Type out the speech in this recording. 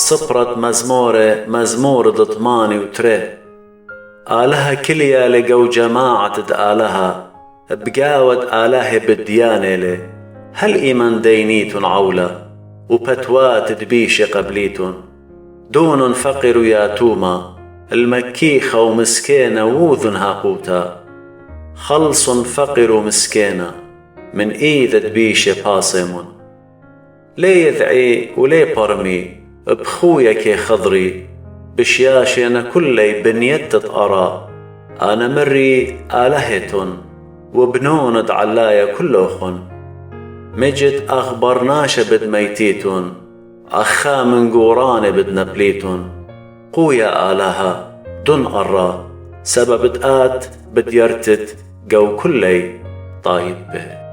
صبرت مزمور ضطماني وتري آلها كليا لقو جماعة آلها بقاود آله بالديانة لي هل إيمان دينيت عولة وبتوات دبيش قبليتون دون فقر ياتوما المكيخة ومسكينة ووذن هاقوتا خلص فقر مسكينة من إيد دبيش باسمون ليه يذعي وليه برمي بخويا كي خضري بشياشي أنا كلي بنيتت أرى أنا مري آلهتون وبنون دعلايا كلوخن مجد أخبرناش بد ميتيتون أخا من قوراني بد نبليتون قويا آلها دون أرى سبب آت بد يرتد قو كلي طايب به.